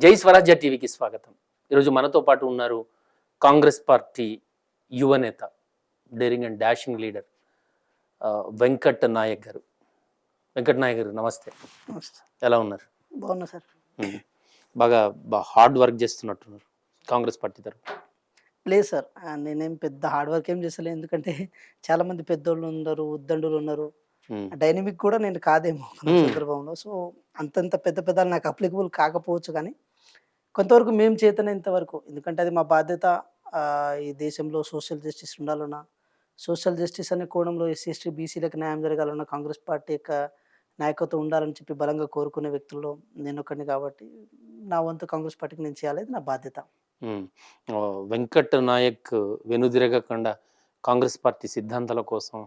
జై స్వరాజ్య టీవీకి స్వాగతం. ఈరోజు మనతో పాటు ఉన్నారు కాంగ్రెస్ పార్టీ యువనేత, daring and dashing leader Venkat Nayak గారు. వెంకట్ నాయక్ గారు నమస్తే. నమస్తే. ఎలా ఉన్నారు? బాగున్నా సార్. బాగా హార్డ్ వర్క్ చేస్తున్నట్టున్నారు కాంగ్రెస్ పార్టీ తరఫున. లేదు సార్, నేనేం పెద్ద హార్డ్ వర్క్ ఏం చేస్తలేదు. ఎందుకంటే చాలా మంది పెద్దోళ్ళు ఉన్నారు, ఉద్దండులు ఉన్నారు. డైనమిక్ కూడా నేను కాదేమో కొన్ని సందర్భంలో. సో అంతంత పెద్ద పెద్దలు నాకు అప్లికబుల్ కాకపోవచ్చు, కానీ కొంతవరకు మేము చేతనంత వరకు, ఎందుకంటే అది మా బాధ్యత. ఈ దేశంలో సోషల్ జస్టిస్ ఉండాలన్నా, సోషల్ జస్టిస్ అనే కోణంలో ఎస్సీ ఎస్టీ బీసీలకు న్యాయం జరగాలన్నా కాంగ్రెస్ పార్టీ యొక్క నాయకత్వం ఉండాలని చెప్పి బలంగా కోరుకునే వ్యక్తుల్లో నేను ఒకడిని. కాబట్టి నా వంతు కాంగ్రెస్ పార్టీకి నేను చేయాలి, అది నా బాధ్యత. వెంకట్ నాయక్ వెనుదిరగకుండా కాంగ్రెస్ పార్టీ సిద్ధాంతాల కోసం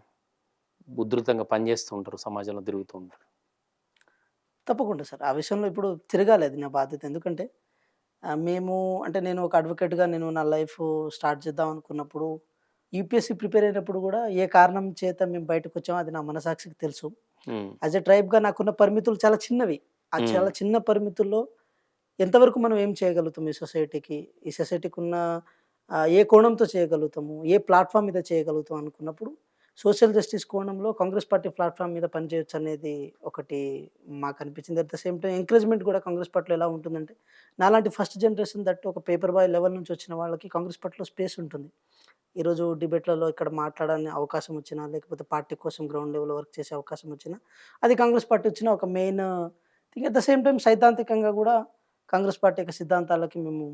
ఉధృతంగా పనిచేస్తూ ఉంటారు, సమాజంలో తిరుగుతూ ఉంటారు. తప్పకుండా సార్, ఆ విషయంలో ఇప్పుడు తిరగాలి, అది నా బాధ్యత. ఎందుకంటే మేము అంటే నేను ఒక అడ్వకేట్గా నేను నా లైఫ్ స్టార్ట్ చేద్దాం అనుకున్నప్పుడు, యూపీఎస్సీ ప్రిపేర్ అయినప్పుడు కూడా ఏ కారణం చేత మేము బయటకు వచ్చామో అది నా మనసాక్షికి తెలుసు. యాజ్ ఎ ట్రైబ్గా నాకున్న పరిమితులు చాలా చిన్నవి. ఆ చాలా చిన్న పరిమితుల్లో ఎంతవరకు మనం ఏం చేయగలుగుతాం ఈ సొసైటీకి, ఈ సొసైటీకి ఉన్న ఏ కోణంతో చేయగలుగుతాము, ఏ ప్లాట్ఫామ్ మీద చేయగలుగుతాం అనుకున్నప్పుడు సోషల్ జస్టిస్ కోణంలో కాంగ్రెస్ పార్టీ ప్లాట్ఫామ్ మీద పనిచేయొచ్చు అనేది ఒకటి మాకు అనిపించింది. At the same time encouragement కూడా కాంగ్రెస్ పార్టీలో ఎలా ఉంటుందంటే, నాలాంటి ఫస్ట్ జనరేషన్ దట్టు ఒక పేపర్ బాయ్ లెవెల్ నుంచి వచ్చిన వాళ్ళకి కాంగ్రెస్ పార్టీలో స్పేస్ ఉంటుంది. ఈరోజు డిబేట్లలో ఇక్కడ మాట్లాడని అవకాశం వచ్చినా, లేకపోతే పార్టీ కోసం గ్రౌండ్ లెవెల్ వర్క్ చేసే అవకాశం వచ్చినా, అది కాంగ్రెస్ పార్టీ వచ్చిన ఒక main thing. At the same time సైద్ధాంతికంగా కూడా కాంగ్రెస్ పార్టీ యొక్క సిద్ధాంతాలకి మేము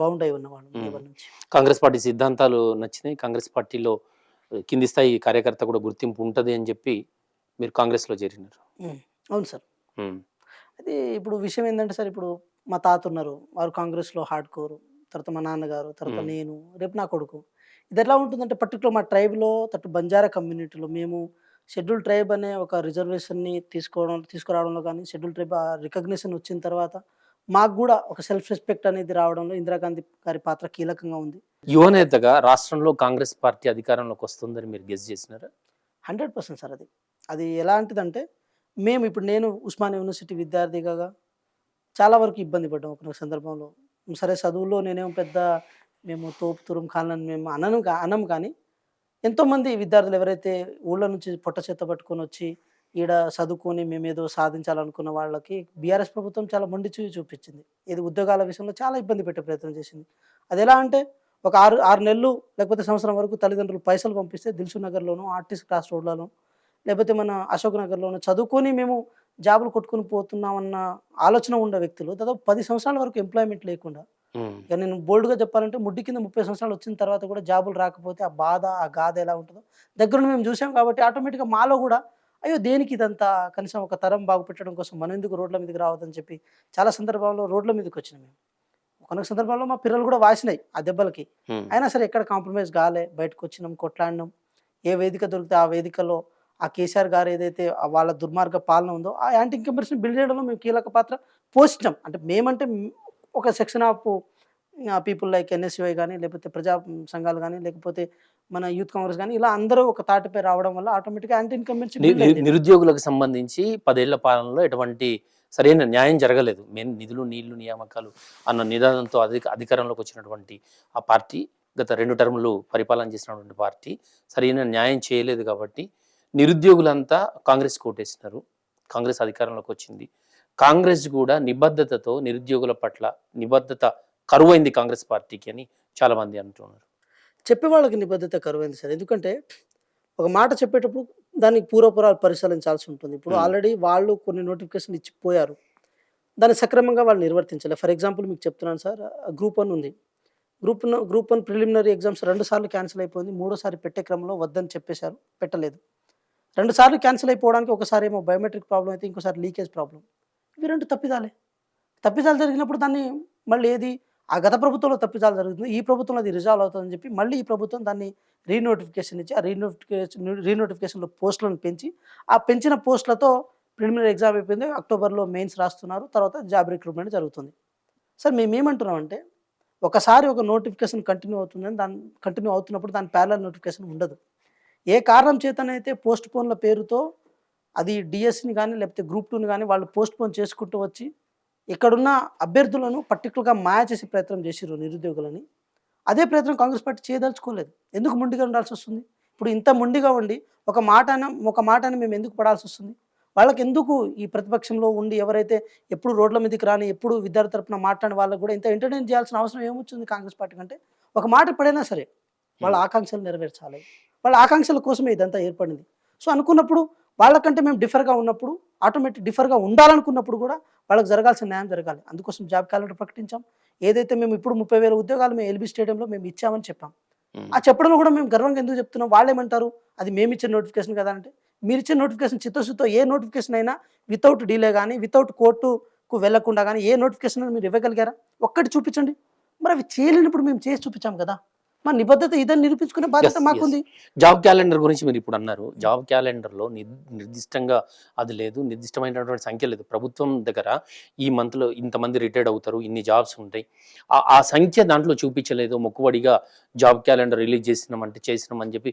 బౌండ్ అయి ఉన్నవాళ్ళం లెవెల్ నుంచి. కాంగ్రెస్ పార్టీ సిద్ధాంతాలు నచ్చినాయి. కాంగ్రెస్ పార్టీలో కింది స్థాయి కార్యకర్త కూడా గుర్తింపు ఉంటుంది అని చెప్పి మీరు కాంగ్రెస్లో చేరినారు. అవును సార్. అది ఇప్పుడు విషయం ఏంటంటే సార్, ఇప్పుడు మా తాత ఉన్నారు, వారు కాంగ్రెస్లో హార్డ్ కోరు. తర్వాత మా నాన్నగారు, తర్వాత నేను, రేపు నా కొడుకు. ఇది ఎలా ఉంటుందంటే, పర్టికులర్ మా ట్రైబ్లో తట్టు బంజారా కమ్యూనిటీలో మేము షెడ్యూల్ ట్రైబ్ అనే ఒక రిజర్వేషన్ని తీసుకురావడంలో కానీ, షెడ్యూల్ ట్రైబ్ రికగ్నిషన్ వచ్చిన తర్వాత మాకు కూడా ఒక సెల్ఫ్ రెస్పెక్ట్ అనేది రావడంలో ఇందిరాగాంధీ గారి పాత్ర కీలకంగా ఉంది. యువనేతగా రాష్ట్రంలో కాంగ్రెస్ పార్టీ అధికారంలోకి వస్తుందని మీరు గెస్ చేసినారా? 100% సార్. అది ఎలాంటిదంటే, ఇప్పుడు నేను ఉస్మానియా యూనివర్సిటీ విద్యార్థిగా చాలా వరకు ఇబ్బంది పడ్డాం ఒక సందర్భంలో. సరే, చదువులో నేనేమో పెద్ద మేము తోపు తురుం కాలని మేము అనం కానీ, ఎంతోమంది విద్యార్థులు ఎవరైతే ఊళ్ళ నుంచి పొట్ట చేత పట్టుకొని వచ్చి ఈడ చదువుకొని మేమేదో సాధించాలనుకున్న వాళ్ళకి బీఆర్ఎస్ ప్రభుత్వం చాలా మొండి చూపు చూపించింది. ఇది ఉద్యోగాల విషయంలో చాలా ఇబ్బంది పెట్టే ప్రయత్నం చేసింది. అది ఎలా అంటే, ఒక 6 నెలలు లేకపోతే సంవత్సరం వరకు తల్లిదండ్రులు పైసలు పంపిస్తే దిల్సుఖ్ నగర్లోనూ, ఆర్టీసీ క్రాస్ రోడ్లలో, లేకపోతే మన అశోక్ నగర్లోనూ చదువుకొని మేము జాబులు కొట్టుకుని పోతున్నామన్న ఆలోచన ఉన్న వ్యక్తులు దాదాపు 10 సంవత్సరాల వరకు ఎంప్లాయ్మెంట్ లేకుండా, ఇక నేను బోల్డ్గా చెప్పాలంటే ముడ్డి కింద 30 సంవత్సరాలు వచ్చిన తర్వాత కూడా జాబులు రాకపోతే ఆ బాధ, ఆ గాథ ఎలా ఉంటుందో దగ్గరుండి మేము చూసాం. కాబట్టి ఆటోమేటిక్గా మాలో కూడా, అయ్యో దేనికి ఇదంతా, కనీసం ఒక తరం బాగుపెట్టడం కోసం మనం ఎందుకు రోడ్ల మీదకి రావద్దని చెప్పి చాలా సందర్భాల్లో రోడ్ల మీదకి వచ్చినాం మేము. కొన్ని సందర్భాల్లో మా పిల్లలు కూడా వాసినాయి ఆ దెబ్బలకి. అయినా సరే ఎక్కడ కాంప్రమైజ్ కాలే, బయటకు వచ్చినాం, కొట్లాడినాం. ఏ వేదిక దొరికితే ఆ వేదికలో ఆ కేసీఆర్ గారు ఏదైతే వాళ్ళ దుర్మార్గ పాలన ఉందో ఆ యాంటీ ఇన్కంబెన్సీని బిల్డ్ చేయడంలో మేము కీలక పాత్ర పోషించాం. అంటే మేమంటే ఒక section of people like NSUI కానీ, లేకపోతే ప్రజా సంఘాలు కానీ, లేకపోతే మన యూత్ కాంగ్రెస్ కానీ, ఇలా అందరూ ఒక తాటిపై రావడం వల్ల ఆటోమేటిక్గా యాంటీ ఇన్కంబెన్సీ నిరుద్యోగులకు సంబంధించి 10 ఏళ్ల పాలనలో ఎటువంటి సరైన న్యాయం జరగలేదు. నిధులు, నీళ్లు, నియామకాలు అన్న నిదానంతో అధికారంలోకి వచ్చినటువంటి ఆ పార్టీ, గత 2 టర్ములు పరిపాలన చేసినటువంటి పార్టీ సరైన న్యాయం చేయలేదు. కాబట్టి నిరుద్యోగులంతా కాంగ్రెస్ కోటేసినారు. కాంగ్రెస్ అధికారంలోకి వచ్చింది. కాంగ్రెస్ కూడా నిబద్ధతతో నిరుద్యోగుల పట్ల నిబద్ధత కరువైంది కాంగ్రెస్ పార్టీకి అని చాలా మంది అంటున్నారు. చెప్పే వాళ్ళకి నిబద్ధత కరువైంది సార్. ఎందుకంటే ఒక మాట చెప్పేటప్పుడు దానికి పూర్వపురాలు పరిశీలించాల్సి ఉంటుంది. ఇప్పుడు ఆల్రెడీ వాళ్ళు కొన్ని నోటిఫికేషన్లు ఇచ్చిపోయారు, దాన్ని సక్రమంగా వాళ్ళు నిర్వర్తించాలి. ఫర్ ఎగ్జాంపుల్ మీకు చెప్తున్నాను సార్, గ్రూప్ 1 ఉంది. గ్రూప్ 1 ప్రిలిమినరీ ఎగ్జామ్స్ 2 సార్లు క్యాన్సిల్ అయిపోయింది. 3వ సారి పెట్టే క్రమంలో వద్దని చెప్పేశారు, పెట్టలేదు. 2 సార్లు క్యాన్సిల్ అయిపోవడానికి ఒకసారి ఏమో బయోమెట్రిక్ ప్రాబ్లం అయితే, ఇంకోసారి లీకేజ్ ప్రాబ్లం. ఇవి 2 తప్పిదాలు జరిగినప్పుడు దాన్ని మళ్ళీ ఆ గత ప్రభుత్వంలో తప్పిదాలు జరుగుతుంది, ఈ ప్రభుత్వంలో అది రిజాల్వ్ అవుతుందని చెప్పి మళ్ళీ ఈ ప్రభుత్వం దాన్ని రీనోటిఫికేషన్ ఇచ్చి, ఆ రీనోటిఫికేషన్లో పోస్టులను పెంచి, ఆ పెంచిన పోస్టులతో ప్రిలిమినరీ ఎగ్జామ్ అయిపోయింది. అక్టోబర్లో మెయిన్స్ రాస్తున్నారు, తర్వాత జాబ్ రిక్రూట్మెంట్ జరుగుతుంది. సార్ మేమేమంటున్నామంటే, ఒకసారి ఒక నోటిఫికేషన్ కంటిన్యూ అవుతున్నప్పుడు దాని ప్యారలల్ నోటిఫికేషన్ ఉండదు. ఏ కారణం చేతనైతే పోస్ట్ పోన్ల పేరుతో అది డిఎస్సిని కానీ, లేకపోతే గ్రూప్ 2ని కానీ వాళ్ళు పోస్ట్ పోన్ చేసుకుంటూ వచ్చి ఇక్కడున్న అభ్యర్థులను పర్టికులర్గా మాయ చేసే ప్రయత్నం చేసిర్రు నిరుద్యోగులని. అదే ప్రయత్నం కాంగ్రెస్ పార్టీ చేయదలుచుకోలేదు. ఎందుకు మొండిగా ఉండాల్సి వస్తుంది? ఇప్పుడు ఇంత మొండిగా ఉండి ఒక మాటని మేము ఎందుకు పడాల్సి వస్తుంది? వాళ్ళకి ఎందుకు ఈ ప్రతిపక్షంలో ఉండి ఎవరైతే ఎప్పుడు రోడ్ల మీదకి రాని, ఎప్పుడు విద్యార్థి తరపున మాట్లాడిన వాళ్ళకి కూడా ఇంత ఎంటర్టైన్ చేయాల్సిన అవసరం ఏమొచ్చింది కాంగ్రెస్ పార్టీ కంటే? ఒక మాట పడైనా సరే వాళ్ళ ఆకాంక్షలు నెరవేర్చాలి. వాళ్ళ ఆకాంక్షల కోసమే ఇదంతా ఏర్పడింది. సో అనుకున్నప్పుడు వాళ్ళకంటే మేము డిఫర్గా ఉన్నప్పుడు, ఆటోమేటిక్ డిఫర్గా ఉండాలనుకున్నప్పుడు కూడా వాళ్ళకి జరగాల్సిన న్యాయం జరగాలి. అందుకోసం జాబ్ క్యాలెండర్ ప్రకటించాం. ఏదైతే మేము ఇప్పుడు 30,000 ఉద్యోగాలు మేము ఎల్బీ స్టేడియంలో మేము ఇచ్చామని చెప్పాం. ఆ చెప్పడంలో కూడా మేము గర్వంగా ఎందుకు చెప్తున్నాం? వాళ్ళేమంటారు, అది మేము ఇచ్చిన నోటిఫికేషన్ కదా అంటే, మీరు ఇచ్చిన నోటిఫికేషన్ చిత్తశుద్ధితో ఏ నోటిఫికేషన్ అయినా వితౌట్ డిలే కానీ, వితౌట్ కోర్టుకు వెళ్లకుండా కానీ ఏ నోటిఫికేషన్ అయినా మీరు ఇవ్వగలిగారా? ఒక్కటి చూపించండి. మరి అవి చేయలేనప్పుడు మేము చేసి చూపించాం కదా. మా నిబద్ధత ఇదని నిరూపించుకునే బాధ్యత మాకుంది. జాబ్ క్యాలెండర్ గురించి మీరు ఇప్పుడు అన్నారు. జాబ్ క్యాలెండర్లో నిర్దిష్టంగా అది లేదు, నిర్దిష్టమైనటువంటి సంఖ్య లేదు. ప్రభుత్వం దగ్గర ఈ మంత్లో ఇంతమంది రిటైర్డ్ అవుతారు, ఇన్ని జాబ్స్ ఉంటాయి, ఆ సంఖ్య దాంట్లో చూపించలేదు. మొక్కుబడిగా జాబ్ క్యాలెండర్ రిలీజ్ చేసినామని చెప్పి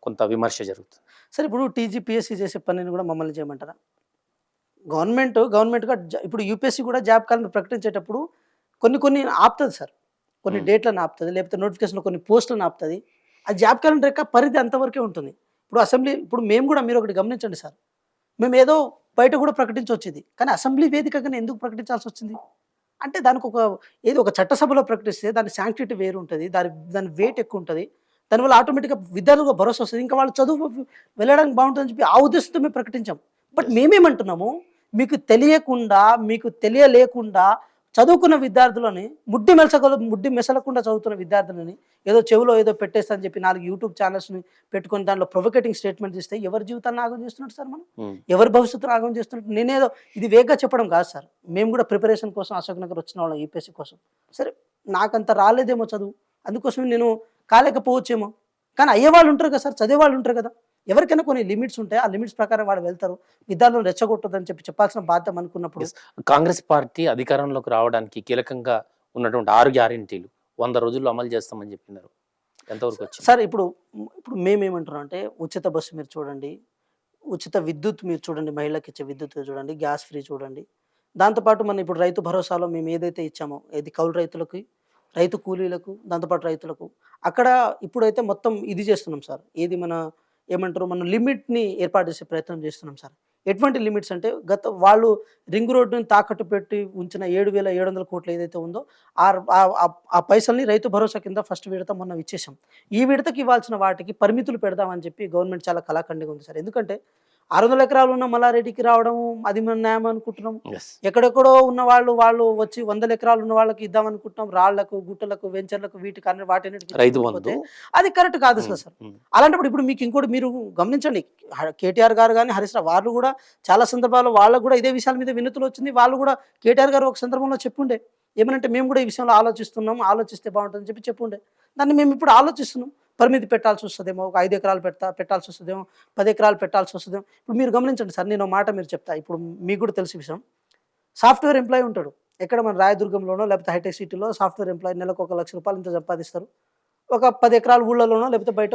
కొంత విమర్శ జరుగుతుంది. సరే, ఇప్పుడు టీజీపీఎస్సీ చేసే పనిని కూడా మమ్మల్ని చేయమంటారా? గవర్నమెంట్గా ఇప్పుడు యూపీఎస్సీ కూడా జాబ్ క్యాలెండర్ ప్రకటించేటప్పుడు కొన్ని ఆపుతుంది సార్. కొన్ని డేట్లను ఆపుతుంది, లేకపోతే నోటిఫికేషన్లో కొన్ని పోస్టులను ఆపుతుంది. ఆ జాబ్ క్యాలెండర్ యొక్క పరిధి అంతవరకే ఉంటుంది. ఇప్పుడు మేము కూడా, మీరు ఒకటి గమనించండి సార్, మేము ఏదో బయట కూడా ప్రకటించవచ్చింది, కానీ అసెంబ్లీ వేదికగానే ఎందుకు ప్రకటించాల్సి వచ్చింది అంటే దానికి ఒక చట్టసభలో ప్రకటిస్తే దాని శాంక్టిటీ వేరు ఉంటుంది, దాని వెయిట్ ఎక్కువ ఉంటుంది. దానివల్ల ఆటోమేటిక్గా విద్యార్థులకు భరోసా వస్తుంది, ఇంకా వాళ్ళు చదువు వెళ్ళడానికి బాగుంటుందని చెప్పి ఆ ఉద్దేశంతో మేము ప్రకటించాం. బట్ మేమేమంటున్నాము, మీకు తెలియలేకుండా చదువుకున్న విద్యార్థులని ముడ్డి మెసలకుండా చదువుతున్న విద్యార్థులని ఏదో చెవిలో ఏదో పెట్టేస్తా చెప్పి 4 యూట్యూబ్ ఛానల్స్ని పెట్టుకొని దాంట్లో ప్రొవోకేటింగ్ స్టేట్మెంట్ ఇస్తే ఎవరి జీవితాన్ని ఆగం చేస్తున్నట్టు సార్? మనం ఎవరి భవిష్యత్తును ఆగం చేస్తున్నట్టు? నేనేదో ఇది వేగంగా చెప్పడం కాదు సార్. మేము కూడా ప్రిపరేషన్ కోసం అశోక్ నగర్ వచ్చిన వాళ్ళం యూపీఎస్సీ కోసం. సరే, నాకంత రాలేదేమో చదువు, అందుకోసం నేను కాలేకపోవచ్చేమో, కానీ అయ్యేవాళ్ళు ఉంటారు కదా సార్, చదివేవాళ్ళు ఉంటారు కదా. ఎవరికైనా కొన్ని లిమిట్స్ ఉంటాయి, ఆ లిమిట్స్ ప్రకారం వాళ్ళు వెళ్తారు. విద్యార్థులను రెచ్చగొట్టదని చెప్పాల్సిన బాధ్యత అనుకున్నప్పుడు కాంగ్రెస్ పార్టీ అధికారంలోకి రావడానికి కీలకంగా ఉన్నటువంటి 6 గ్యారెంటీలు 100 రోజుల్లో అమలు చేస్తామని చెప్పినారు. ఎంతవరకు వచ్చింది సార్? ఇప్పుడు మేమేమంటున్నాం అంటే, ఉచిత బస్సు మీరు చూడండి, ఉచిత విద్యుత్ మీరు చూడండి, మహిళలకు ఇచ్చే విద్యుత్ చూడండి, గ్యాస్ ఫ్రీ చూడండి. దాంతోపాటు మనం ఇప్పుడు రైతు భరోసాలో మేము ఏదైతే ఇచ్చామో, ఏది కౌలు రైతులకి, రైతు కూలీలకు, దాంతోపాటు రైతులకు, అక్కడ ఇప్పుడైతే మొత్తం ఇది చేస్తున్నాం సార్. ఏది మన లిమిట్ని ఏర్పాటు చేసే ప్రయత్నం చేస్తున్నాం సార్. ఎటువంటి లిమిట్స్ అంటే, వాళ్ళు రింగ్ రోడ్డుని తాకట్టు పెట్టి ఉంచిన 7,700 కోట్లు ఏదైతే ఉందో ఆ పైసల్ని రైతు భరోసా కింద ఫస్ట్ విడత మొన్న ఇచ్చేసాం. ఈ విడతకి ఇవ్వాల్సిన వాటికి పరిమితులు పెడదామని చెప్పి గవర్నమెంట్ చాలా కళాఖండిగా ఉంది సార్. ఎందుకంటే 600 ఎకరాలు ఉన్న మల్లారెడ్డికి రావడం అది మన న్యాయం అనుకుంటున్నాం. ఎక్కడెక్కడో ఉన్న వాళ్ళు వచ్చి 100 ఎకరాలు ఉన్న వాళ్ళకి ఇద్దాం అనుకుంటున్నాం. రాళ్లకు, గుట్టలకు, వెంచర్లకు, వాటికి అది కరెక్ట్ కాదు సార్. అలాంటప్పుడు ఇప్పుడు మీకు ఇంకోటి మీరు గమనించండి, కేటీఆర్ గారు కానీ హరీష్ రావు వాళ్ళు కూడా చాలా సందర్భాల్లో వాళ్ళకు కూడా ఇదే విషయాల మీద వినతులు వచ్చింది. వాళ్ళు కూడా కేటీఆర్ గారు ఒక సందర్భంలో చెప్పుండే, ఏమనంటే మేము కూడా ఈ విషయంలో ఆలోచిస్తే బాగుంటుందని చెప్పుండే. దాన్ని మేము ఇప్పుడు ఆలోచిస్తున్నాం. పరిమితి పెట్టాల్సి వస్తుందేమో, ఒక 5 ఎకరాలు పెట్టాల్సి వస్తుందేమో, 10 ఎకరాలు పెట్టాల్సి వస్తుందేమో. ఇప్పుడు మీరు గమనించండి సార్, నేను మాట మీరు చెప్తా. ఇప్పుడు మీకు కూడా తెలిసిన విషయం, సాఫ్ట్వేర్ ఎంప్లాయీ ఉంటాడు ఎక్కడ, మన రాయదుర్గంలోనో లేకపోతే హైటెక్ సిటీలో సాఫ్ట్వేర్ ఎంప్లాయీ నెలకు 1 లక్ష రూపాయలు ఇంత సంపాదిస్తారు. ఒక 10 ఎకరాల ఊళ్ళలోనో లేకపోతే బయట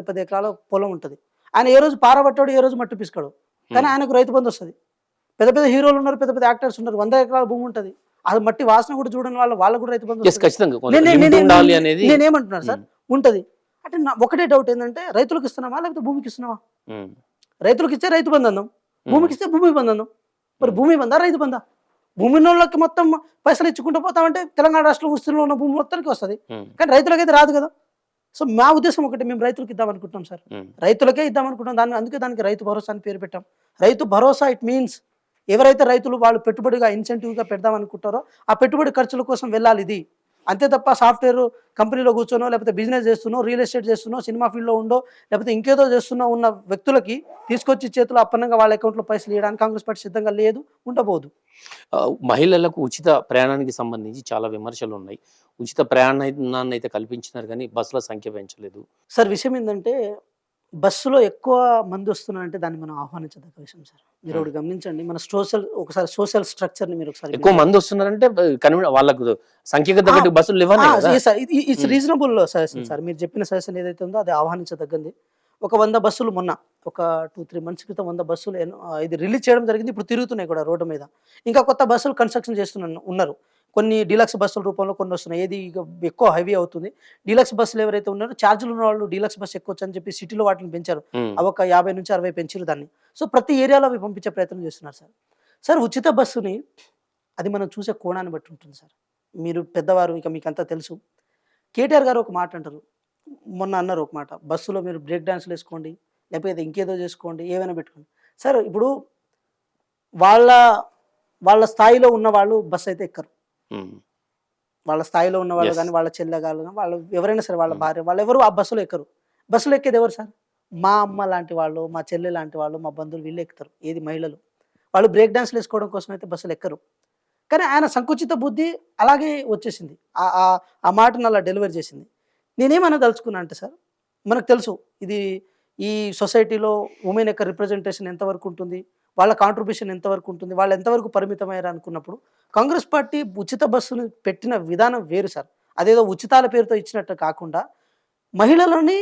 10 ఎకరాల పొలం ఉంటుంది. ఆయన ఏ రోజు పారబట్టాడు, ఏ రోజు మట్టి పిసుకాడు, కానీ ఆయనకు రైతు బంధు వస్తుంది. పెద్ద హీరోలు ఉన్నారు, పెద్ద యాక్టర్స్ ఉన్నారు, 100 ఎకరాల భూమి ఉంటుంది, అది మట్టి వాసన కూడా చూడని వాళ్ళకు కూడా రైతు బంధు నేనేమంటున్నాను సార్, ఉంటుంది. అంటే ఒకటే డౌట్ ఏంటంటే, రైతులకు ఇస్తున్నామా లేకపోతే భూమికి ఇస్తున్నామా? రైతులకు ఇచ్చే రైతు బంధు అందాం, భూమికి ఇస్తే భూమి బంధు అందాం. మరి భూమి బందా రైతు బందా? భూమి వాళ్ళకి మొత్తం పైసలు ఇచ్చుకుంటూ పోతామంటే తెలంగాణ రాష్ట్రంలో విస్తీర్ణంలో ఉన్న భూమి మొత్తానికి వస్తుంది, కానీ రైతులకైతే రాదు కదా. సో మా ఉద్దేశం ఒకటి, మేము రైతులకు ఇద్దాం అనుకుంటున్నాం సార్, రైతులకే ఇద్దాం అనుకుంటున్నాం. అందుకే దానికి రైతు భరోసా అని పేరు పెట్టాం. రైతు భరోసా ఇట్ మీన్స్ ఎవరైతే రైతులు వాళ్ళు పెట్టుబడిగా ఇన్సెంటివ్గా పెడదాం అనుకుంటారో ఆ పెట్టుబడి ఖర్చుల కోసం వెళ్ళాలి ఇది. అంతే తప్ప సాఫ్ట్వేర్ కంపెనీలో కూర్చోనో లేకపోతే బిజినెస్ చేస్తున్నో, రియల్ ఎస్టేట్ చేస్తున్నో, సినిమా ఫీల్డ్లో ఉండో లేకపోతే ఇంకేదో చేస్తున్నో ఉన్న వ్యక్తులకి తీసుకొచ్చి చేతులు అప్పనంగా వాళ్ళ అకౌంట్లో పైసలు ఇవ్వడానికి కాంగ్రెస్ పార్టీ సిద్ధంగా లేదు, ఉండబోదు. మహిళలకు ఉచిత ప్రయాణానికి సంబంధించి చాలా విమర్శలు ఉన్నాయి. ఉచిత ప్రయాణాన్ని అయితే కల్పించినారు కానీ బస్సుల సంఖ్య పెంచలేదు సార్. విషయం ఏంటంటే, బస్సులో ఎక్కువ మంది వస్తున్నారంటే దాన్ని మనం ఆహ్వానించదగ్గ విషయం సార్. మీరు ఒకటి గమనించండి, మన సోషల్ స్ట్రక్చర్ ని మీరు ఒకసారి, ఎక్కువ మంది వస్తున్నారంటే వాళ్ళకు సంఖ్యకు తగ్గట్టు బస్సులు ఇట్స్ రీజనబుల్ సజెషన్ సార్. మీరు చెప్పిన సజెషన్ ఏదైతే ఉందో అది ఆహ్వానించదగ్గది. ఒక 100 బస్సులు మొన్న ఒక 2-3 మంత్స్ క్రితం 100 బస్సులు ఇది రిలీజ్ చేయడం జరిగింది. ఇప్పుడు తిరుగుతున్నాయి కూడా రోడ్డు మీద. ఇంకా కొత్త బస్సులు కన్‌స్ట్రక్షన్ ఉన్నారు. కొన్ని డీలక్స్ బస్సుల రూపంలో కొన్ని వస్తున్నాయి. ఏది ఇక ఎక్కువ హెవీ అవుతుంది. డీలక్స్ బస్సులు ఎవరైతే ఉన్నారో ఛార్జీలు ఉన్న వాళ్ళు డీలక్స్ బస్ ఎక్కొచ్చని చెప్పి సిటీలో వాటిని పెంచారు. అవి ఒక 50-60 పెంచిర్రు దాన్ని. సో ప్రతి ఏరియాలో అవి పంపించే ప్రయత్నం చేస్తున్నారు సార్. సార్ ఉచిత బస్సుని అది మనం చూసే కోణాన్ని బట్టి ఉంటుంది సార్. మీరు పెద్దవారు, ఇక మీకంతా తెలుసు. కేటీఆర్ గారు ఒక మాట అంటారు. మొన్న అన్నారు ఒక మాట. బస్సులో మీరు బ్రేక్ డాన్స్‌లు ఏసుకోండి, లేకపోతే ఇంకేదో చేసుకోండి, ఏవైనా పెట్టుకోండి. సార్ ఇప్పుడు వాళ్ళ వాళ్ళ స్థాయిలో ఉన్నవాళ్ళు బస్సు అయితే ఎక్కరు. వాళ్ళ స్థాయిలో ఉన్నవాళ్ళు Yes. గానీ, వాళ్ళ చెల్లెగాళ్ళు గానీ, వాళ్ళు ఎవరైనా సరే వాళ్ళ భార్య వాళ్ళెవరు ఆ బస్సులో ఎక్కరు. బస్సులో ఎక్కేది ఎవరు సార్? మా అమ్మ లాంటి వాళ్ళు, మా చెల్లె లాంటి వాళ్ళు, మా బంధువులు వీళ్ళే ఎక్కుతారు. ఏది మహిళలు. వాళ్ళు బ్రేక్ డాన్స్‌లు ఏసుకోవడం కోసం అయితే బస్సులు ఎక్కరు. కానీ ఆయన సంకుచిత బుద్ధి అలాగే వచ్చేసింది. ఆ మాటను అలా డెలివరీ చేసింది. నేనేమనదలుచుకున్నా అంటే సార్, మనకు తెలుసు ఇది ఈ సొసైటీలో ఉమెన్ యొక్క రిప్రజెంటేషన్ ఎంతవరకు ఉంటుంది, వాళ్ళ కాంట్రిబ్యూషన్ ఎంతవరకు ఉంటుంది, వాళ్ళు ఎంతవరకు పరిమితమయ్యారు అనుకున్నప్పుడు కాంగ్రెస్ పార్టీ ఉచిత బస్సును పెట్టిన విధానం వేరు సార్. అదేదో ఉచితాల పేరుతో ఇచ్చినట్టు కాకుండా మహిళలని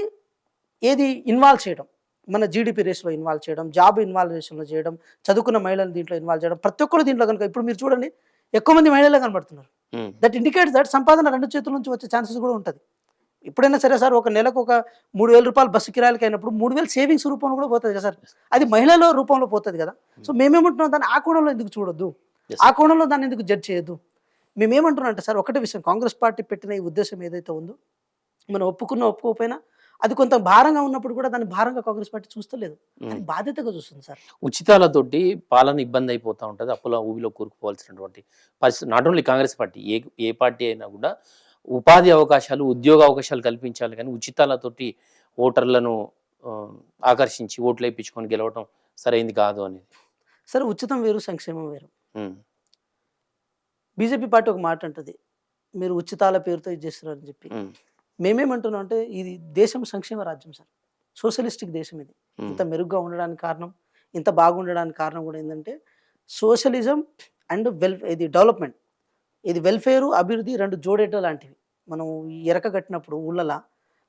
ఏది ఇన్వాల్వ్ చేయడం, మన జీడిపి రేస్‌లో ఇన్వాల్వ్ చేయడం, జాబ్ ఇన్వాల్వేషన్‌లో చేయడం, చదువుకున్న మహిళలను దీంట్లో ఇన్వాల్వ్ చేయడం. ప్రతి ఒక్కరు దీంట్లో కనుక ఇప్పుడు మీరు చూడండి ఎక్కువ మంది మహిళలే కనబడుతున్నారు. దట్ ఇండికేట్స్ దట్ సంపాదన 2 చేతుల నుంచి వచ్చే ఛాన్సెస్ కూడా ఉంటది. ఎప్పుడైనా సరే సార్ ఒక నెలకు ఒక రూ. 3000 బస్సు కిరాయిలకి అయినప్పుడు 3000 సేవింగ్స్ రూపంలో కూడా పోతది కదా సార్. అది మహిళల రూపంలో పోతది కదా. సో మేమేమంటున్నాం దాన్ని ఆ కోణంలో ఎందుకు చూడొద్దు? Yes. ఆ కోణంలో దాన్ని ఎందుకు జడ్జ్ చేయొద్దు? మేమేమంటున్నాం అంటే సార్ ఒకటే విషయం, కాంగ్రెస్ పార్టీ పెట్టిన ఈ ఉద్దేశం ఏదైతే ఉందో మనం ఒప్పుకున్నా ఒప్పుకోకపోయినా అది కొంత భారంగా ఉన్నప్పుడు కూడా దాన్ని భారంగా కాంగ్రెస్ పార్టీ చూస్తలేదు. అది బాధ్యతగా చూస్తుంది సార్. ఉచితాలతోటి పాలన ఇబ్బంది అయిపోతూ ఉంటుంది. అప్పుల ఊబిలో కూరుకుపోవాల్సినటువంటి పరిస్థితి not only Congress party, A party అయినా కూడా ఉపాధి అవకాశాలు, ఉద్యోగ అవకాశాలు కల్పించాలి. కానీ ఉచితాలతోటి ఓటర్లను ఆకర్షించి ఓట్లు వేయించుకొని గెలవడం సరైంది కాదు అనేది. సరే ఉచితం వేరు, సంక్షేమం వేరు. ఉమ్, బీజేపీ పార్టీ ఒక మాట అంటది, మీరు ఉచితాల పేరుతో ఇది చేస్తున్నారని చెప్పి. ఉమ్, మేమేమంటున్నాం అంటే ఇది దేశం సంక్షేమ రాజ్యం సార్. సోషలిస్టిక్ దేశం ఇది. ఉమ్, ఇంత మెరుగ్గా ఉండడానికి కారణం, ఇంత బాగుండడానికి కారణం కూడా ఏంటంటే సోషలిజం అండ్ ఇది డెవలప్మెంట్, ఇది వెల్ఫేరు, అభివృద్ధి 2 జోడెడ్ల లాంటివి. మనం ఈ ఎరక కట్టినప్పుడు ఊళ్ళలా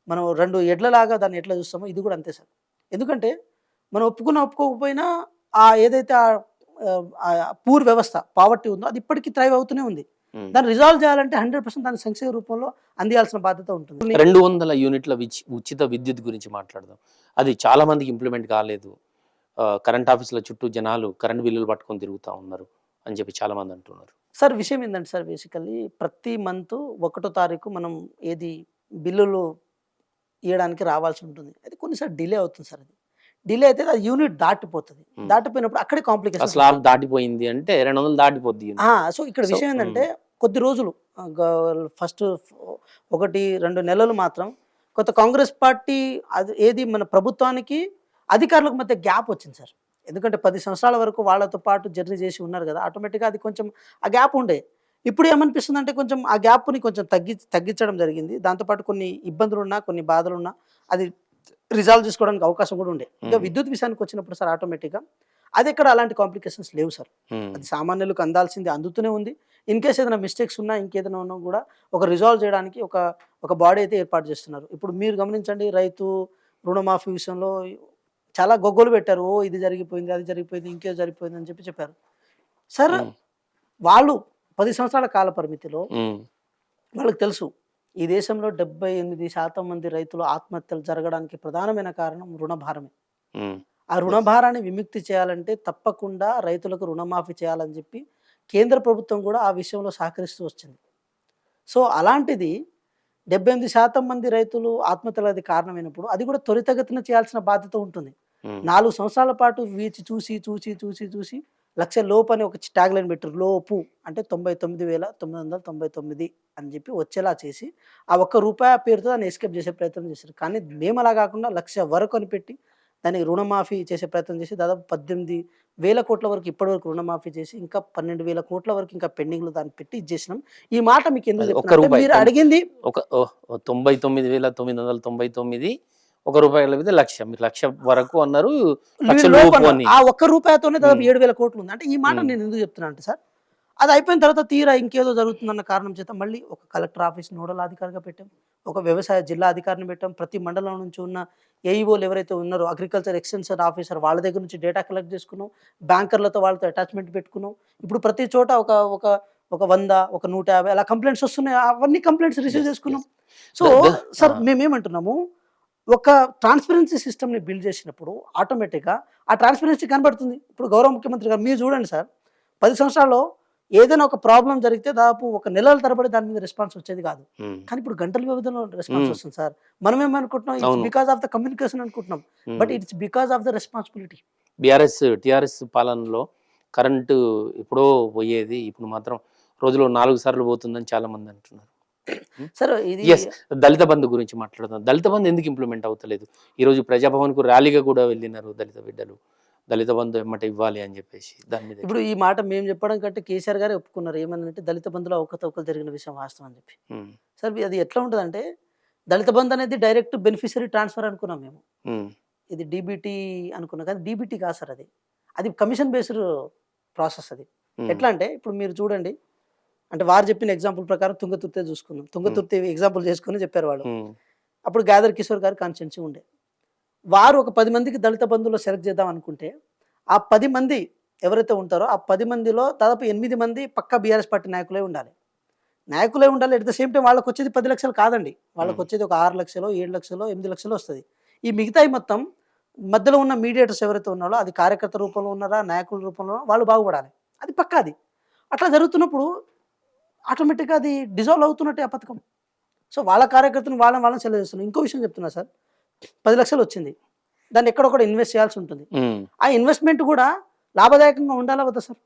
మనం 2 ఎడ్లలాగా దాన్ని ఎట్లా చూస్తామో ఇది కూడా అంతే సార్. ఎందుకంటే మనం ఒప్పుకోకపోయినా ఏదైతే పూర్ వ్యవస్థ పావర్టీ ఉందో అది ఇప్పటికీ థ్రైవ్ అవుతూనే ఉంది. ఉమ్. దాన్ని రిజాల్వ్ చేయాలంటే 100% దాని సంక్షేమ రూపంలో అందియాల్సిన బాధ్యత ఉంటుంది. 200 యూనిట్ల ఉచిత విద్యుత్ గురించి మాట్లాడదాం. అది చాలా మందికి ఇంప్లిమెంట్ కాలేదు. కరెంట్ ఆఫీసుల చుట్టూ జనాలు కరెంట్ బిల్లులు పట్టుకొని తిరుగుతూ ఉన్నారు అని చెప్పి చాలా మంది అంటున్నారు. సార్ విషయం ఏంటంటే సార్, బేసికల్లీ ప్రతి మంత్ 1వ తారీఖు మనం ఏది బిల్లులు ఇవ్వడానికి రావాల్సి ఉంటుంది. అది కొన్నిసార్లు డిలే అవుతుంది సార్. అది డిలే అయితే అది యూనిట్ దాటిపోతుంది. దాటిపోయినప్పుడు అక్కడే కాంప్లికేషన్. స్లాబ్ దాటిపోయింది అంటే 200 దాటిపోద్ది. సో ఇక్కడ విషయం ఏంటంటే కొద్ది రోజులు ఫస్ట్ 1-2 నెలలు మాత్రం కొత్త కాంగ్రెస్ పార్టీ అది ఏది మన ప్రభుత్వానికి అధికారులకు మధ్య గ్యాప్ వచ్చింది సార్. ఎందుకంటే 10 సంవత్సరాల వరకు వాళ్ళతో పాటు జర్నీ చేసి ఉన్నారు కదా, ఆటోమేటిక్గా అది కొంచెం ఆ గ్యాప్ ఉండే. ఇప్పుడు ఏమనిపిస్తుంది అంటే కొంచెం ఆ గ్యాప్ని కొంచెం తగ్గించడం జరిగింది. దాంతోపాటు కొన్ని ఇబ్బందులు ఉన్నా, కొన్ని బాధలు ఉన్నా అది రిజాల్వ్ చేసుకోవడానికి అవకాశం కూడా ఉండే. ఇంకా విద్యుత్ విషయానికి వచ్చినప్పుడు సార్ ఆటోమేటిక్గా అది ఎక్కడ అలాంటి కాంప్లికేషన్స్ లేవు సార్. అది సామాన్యులకు అందాల్సింది అందుతూనే ఉంది. ఇన్ కేస్ ఏదైనా మిస్టేక్స్ ఉన్నా, ఇంకేదైనా ఉన్నా కూడా ఒక రిజాల్వ్ చేయడానికి ఒక బాడీ అయితే ఏర్పాటు చేస్తున్నారు. ఇప్పుడు మీరు గమనించండి, రైతు రుణమాఫీ విషయంలో చాలా గొగ్గోలు పెట్టారు. ఇది జరిగిపోయింది, అది జరిగిపోయింది, ఇంకేదో జరిగిపోయింది అని చెప్పారు సార్. వాళ్ళు 10 సంవత్సరాల కాల పరిమితిలో వాళ్ళకి తెలుసు ఈ దేశంలో 78% మంది రైతులు ఆత్మహత్యలు జరగడానికి ప్రధానమైన కారణం రుణభారమే. ఆ రుణభారాన్ని విముక్తి చేయాలంటే తప్పకుండా రైతులకు రుణమాఫీ చేయాలని చెప్పి కేంద్ర ప్రభుత్వం కూడా ఆ విషయంలో సహకరిస్తూ వచ్చింది. సో అలాంటిది 78% మంది రైతులు ఆత్మహత్యలది కారణమైనప్పుడు అది కూడా త్వరితగతిన చేయాల్సిన బాధ్యత ఉంటుంది. 4 సంవత్సరాల పాటు వీచి చూసి 1,00,000 లోపు అని ఒక ట్యాగ్ లైన్ పెట్టారు. లోపు అంటే 99,999 అని చెప్పి వచ్చేలా చేసి ఆ ₹1 పేరుతో దాన్ని ఎస్కేప్ చేసే ప్రయత్నం చేశారు. కానీ మేము అలా కాకుండా 1,00,000 వరకు అని పెట్టి దానికి రుణమాఫీ చేసే ప్రయత్నం చేసి దాదాపు 18,000 కోట్ల వరకు ఇప్పటి వరకు రుణమాఫీ చేసి ఇంకా 12,000 కోట్ల వరకు ఇంకా పెండింగ్లో దాన్ని పెట్టి ఇచ్చేసినాం. ఈ మాట మీకు ఎందుకు చెప్తున్నా, మీరు అడిగింది 99,999 ₹1 మీద 1,00,000, మీరు 1,00,000 వరకు అన్నారు. ఆ ₹1తోనే దాదాపు 7,000 కోట్లు ఉంది. అంటే ఈ మాట నేను ఎందుకు చెప్తున్నా అంటే సార్, అది అయిపోయిన తర్వాత తీరా ఇంకేదో జరుగుతుందన్న కారణం చేత మళ్ళీ ఒక కలెక్టర్ ఆఫీస్ నోడల్ అధికారిగా పెట్టాం, ఒక వ్యవసాయ జిల్లా అధికారిని పెట్టాం, ప్రతి మండలం నుంచి ఉన్న ఏఈఓలు ఎవరైతే ఉన్నారో అగ్రికల్చర్ ఎక్స్టెన్షన్ ఆఫీసర్ వాళ్ళ దగ్గర నుంచి డేటా కలెక్ట్ చేసుకున్నాం, బ్యాంకర్లతో వాళ్ళతో అటాచ్మెంట్ పెట్టుకున్నాం. ఇప్పుడు ప్రతి చోట ఒక ఒక ఒక 100 ఒక 150 అలా కంప్లైంట్స్ వస్తున్నాయి. అవన్నీ కంప్లైంట్స్ రిసీవ్ Yes, చేసుకున్నాం. yes. సో సార్ మేమేమంటున్నాము, ఒక ట్రాన్స్పరెన్సీ సిస్టమ్ని బిల్డ్ చేసినప్పుడు ఆటోమేటిక్గా ఆ ట్రాన్స్పరెన్సీ కనబడుతుంది. ఇప్పుడు గౌరవ ముఖ్యమంత్రి గారు మీరు చూడండి సార్, 10 సంవత్సరాల్లో ఏదైనా ఒక ప్రాబ్లం జరిగితే దాదాపు ఒక నెలల తరబడి దాని మీద రెస్పాన్స్ వచ్చేది కాదు. ఉమ్, కానీ ఇప్పుడు గంటల వ్యవధిలో రెస్పాన్స్ Hmm. వస్తుంది సార్. మనం ఏమనుకుంటున్నాం, ఇట్స్ అవును. బికాస్ ఆఫ్ ద కమ్యూనికేషన్ అనుకుంటున్నాం, um. But it's because of the responsibility. TRS పాలనలో కరెంటు ఎప్పుడో పోయేది, ఇప్పుడు మాత్రం రోజులో 4 సార్లు పోతుందని చాలా మంది అంటున్నారు. సార్ ఇది ఎస్, దళిత బంధు గురించి మాట్లాడుతాం. దళిత బంధు ఎందుకు ఇంప్లిమెంట్ అవుతలేదు? ఈరోజు ప్రజాభవన్కు ర్యాలీగా కూడా వెళ్ళినారు దళిత బిడ్డలు, దళిత బంధు ఎమ్మట ఇవ్వాలి అని చెప్పేసి. దాని మీద ఇప్పుడు ఈ మాట మేము చెప్పడం కంటే కేసీఆర్ గారే ఒప్పుకున్నారు. ఏమనంటే దళిత బంధులో అవకతవకలు జరిగిన విషయం వాస్తవం అని చెప్పి. ఉమ్, సార్ అది ఎట్లా ఉంటుందంటే, దళిత బంధు అనేది డైరెక్ట్ బెనిఫిషరీ ట్రాన్స్ఫర్ అనుకున్నాం మేము. ఉమ్, ఇది డీబీటీ అనుకున్నాం, కానీ డీబీటీ కాదు సార్, అది కమిషన్ బేస్డ్ ప్రాసెస్. అది ఉమ్, ఎట్లా అంటే, ఇప్పుడు మీరు చూడండి, అంటే వారు చెప్పిన ఎగ్జాంపుల్ ప్రకారం తుంగతుర్తే చూసుకుందాం. తుంగతుర్తి ఎగ్జాంపుల్ చేసుకుని చెప్పారు వాళ్ళు. ఉమ్, అప్పుడు గాదర్ కిషోర్ గారు కాన్స్టిట్యున్సీ ఉండే, వారు ఒక 10 మందికి దళిత బంధువులో సెలెక్ట్ చేద్దాం అనుకుంటే, ఆ 10 మంది ఎవరైతే ఉంటారో ఆ 10 మందిలో దాదాపు 8 మంది పక్కా బీఆర్ఎస్ పార్టీ నాయకులే ఉండాలి. ఎట్ ద సేమ్ టైం వాళ్ళకి వచ్చేది 10 లక్షలు కాదండి, వాళ్ళకి వచ్చేది ఒక 6 లక్షలు 7 లక్షలు 8 లక్షలు వస్తుంది. ఈ మిగతాయి మొత్తం మధ్యలో ఉన్న మీడియేటర్స్ ఎవరైతే ఉన్నారో, అది కార్యకర్త రూపంలో ఉన్నారా నాయకుల రూపంలో వాళ్ళు బాగుపడాలి. అది పక్కా. అది అట్లా జరుగుతున్నప్పుడు ఆటోమేటిక్గా అది డిజాల్వ్ అవుతున్నట్టే ఆ పథకం. సో వాళ్ళ కార్యకర్తను వాళ్ళని సెలవు చేస్తున్నాం. ఇంకో విషయం చెప్తున్నా సార్, 10 లక్షలు వచ్చింది, దాన్ని ఎక్కడొక్కడ ఇన్వెస్ట్ చేయాల్సి ఉంటుంది. ఉమ్, ఆ ఇన్వెస్ట్మెంట్ కూడా లాభదాయకంగా ఉండాలా వద్దా సార్?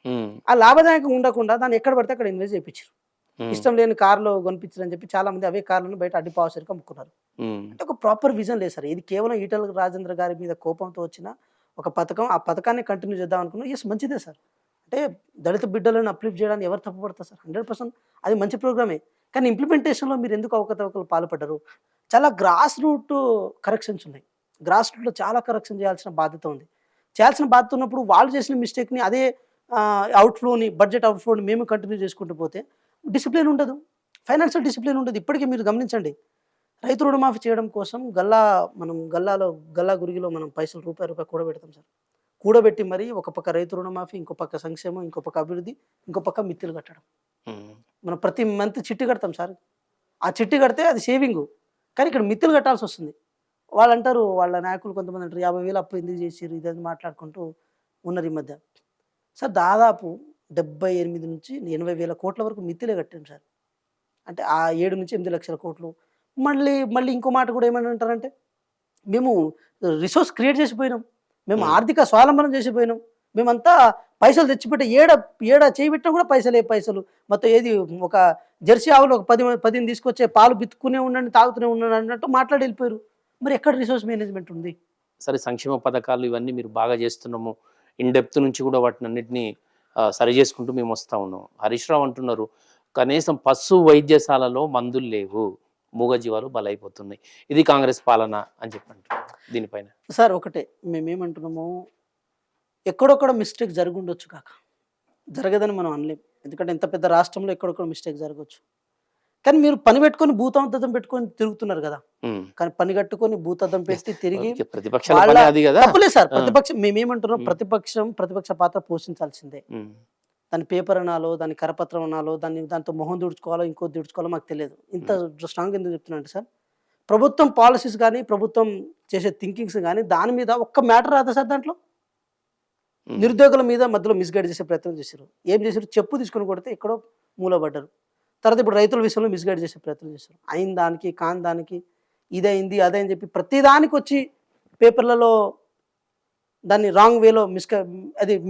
ఉమ్, ఆ లాభదాయకంగా ఉండకుండా దాన్ని ఎక్కడ పడితే అక్కడ ఇన్వెస్ట్ చేయించారు. ఉమ్, ఇష్టం లేని కార్లో కొనిపించారని చెప్పి చాలా మంది అవే కార్లను బయట అడ్డి పావసరికి అమ్ముకున్నారు. ఉమ్, అంటే ఒక ప్రాపర్ విజన్ లేదు సార్. ఇది కేవలం ఈటల రాజేంద్ర గారి మీద కోపంతో వచ్చిన ఒక పథకం. ఆ పథకాన్ని కంటిన్యూ చేద్దాం అనుకున్నాం. ఎస్, మంచిదే సార్. అంటే దళిత బిడ్డలను అప్లిఫ్ట్ చేయడానికి ఎవరు తప్పుపడతారు సార్? 100% అది మంచి ప్రోగ్రామే. కానీ ఇంప్లిమెంటేషన్లో మీరు ఎందుకు అవకతవకలు పాల్పడ్డారు? చాలా గ్రాస్ రూట్ కరెక్షన్స్ ఉన్నాయి. గ్రాస్ రూట్లో చాలా కరెక్షన్ చేయాల్సిన బాధ్యత ఉంది. చేయాల్సిన బాధ్యత ఉన్నప్పుడు వాళ్ళు చేసిన మిస్టేక్ని, అదే అవుట్ఫ్లోని, బడ్జెట్ అవుట్ఫ్లోని మేము కంటిన్యూ చేసుకుంటూ పోతే డిసిప్లిన్ ఉండదు, ఫైనాన్షియల్ డిసిప్లిన్ ఉండదు. ఇప్పటికీ మీరు గమనించండి, రైతు రుణమాఫీ చేయడం కోసం గల్లా గురిగిలో మనం పైసలు రూపాయి కూడబెడతాం సార్. కూడబెట్టి మరి ఒక పక్క రైతు రుణమాఫీ, ఇంకో పక్క సంక్షేమం, ఇంకో పక్క అభివృద్ధి, ఇంకో పక్క మిత్తులు కట్టడం. ఉమ్, మనం ప్రతి మంత్ చిట్టి కడతాం సార్. ఆ చిట్టి కడితే అది సేవింగు, కానీ ఇక్కడ మిత్తులు కట్టాల్సి వస్తుంది. వాళ్ళు అంటారు, వాళ్ళ నాయకులు కొంతమంది అంటారు 50,000 అప్పు ఎందుకు చేసిరు ఇదని మాట్లాడుకుంటూ ఉన్నారు ఈ మధ్య. సార్ దాదాపు 78 నుంచి 80,000 కోట్ల వరకు మిత్తులే కట్టాం సార్. అంటే ఆ 7 నుంచి 8 లక్షల కోట్లు. మళ్ళీ ఇంకో మాట కూడా ఏమని అంటారంటే, మేము రిసోర్స్ క్రియేట్ చేసిపోయినాం, మేము ఆర్థిక స్వావలంబనం చేసిపోయినాం, మేమంతా పైసలు తెచ్చిపెట్టే ఏడ చేయబెట్టినా కూడా పైసలు మొత్తం. ఏది ఒక జెర్సీ ఆవులు ఒక 10 తీసుకొచ్చే పాలు బిత్తుకునే ఉండండి, తాగుతూనే ఉండండి అన్నట్టు మాట్లాడి వెళ్ళిపోయారు. మరి ఎక్కడ రిసోర్స్ మేనేజ్మెంట్ ఉంది? సరే, సంక్షేమ పథకాలు ఇవన్నీ మీరు బాగా చేస్తున్నాము, ఇన్ డెప్త్ నుంచి కూడా వాటిని అన్నింటినీ సరి చేసుకుంటూ మేము వస్తూ ఉన్నాం. హరీష్ రావు అంటున్నారు, కనీసం పశు వైద్యశాలలో మందులు లేవు, మూగజీవాలు బలైపోతున్నాయి, ఇది కాంగ్రెస్ పాలన అని చెప్పండి. దీనిపైన సార్ ఒకటే మేమేమంటున్నాము, ఎక్కడొక్కడ మిస్టేక్ జరిగి ఉండొచ్చు కాక, జరగదని మనం అనలేం. ఎందుకంటే ఇంత పెద్ద రాష్ట్రంలో ఎక్కడొక్కడ మిస్టేక్ జరగవచ్చు. కానీ మీరు పని పెట్టుకొని భూతద్దం పెట్టుకొని తిరుగుతున్నారు కదా. ఉమ్, కానీ పని కట్టుకొని భూతద్దం పెట్టి తిరిగి ఓకే, ప్రతిపక్షాల పని అది కదా. తప్పులేదు సార్. మేమేమంటున్నాం, ప్రతిపక్ష పాత్ర పోషించాల్సిందే. ఉమ్, దాని పేపర్ అనాలో, దాని కరపత్రం అనాలో, దాంతో మొహం దుడుచుకోవాలో, ఇంకోటి దుడుచుకోవాలో మాకు తెలియదు. ఇంత స్ట్రాంగ్ ఎందుకు చెప్తున్నా అంటే సార్, ప్రభుత్వం పాలసీస్ కానీ, ప్రభుత్వం చేసే థింకింగ్స్ కానీ, దాని మీద ఒక్క మ్యాటర్ రాదా సార్? దాంట్లో నిరుద్యోగుల మీద మధ్యలో మిస్గైడ్ చేసే ప్రయత్నం చేశారు. ఏం చేశారు? చెప్పు తీసుకొని కొడితే ఎక్కడో మూలపడ్డారు. తర్వాత ఇప్పుడు రైతుల విషయంలో మిస్గైడ్ చేసే ప్రయత్నం చేశారు. అయిన దానికి కాని దానికి ఇదైంది అదని చెప్పి ప్రతిదానికి వచ్చి పేపర్లలో దాన్ని రాంగ్ వేలో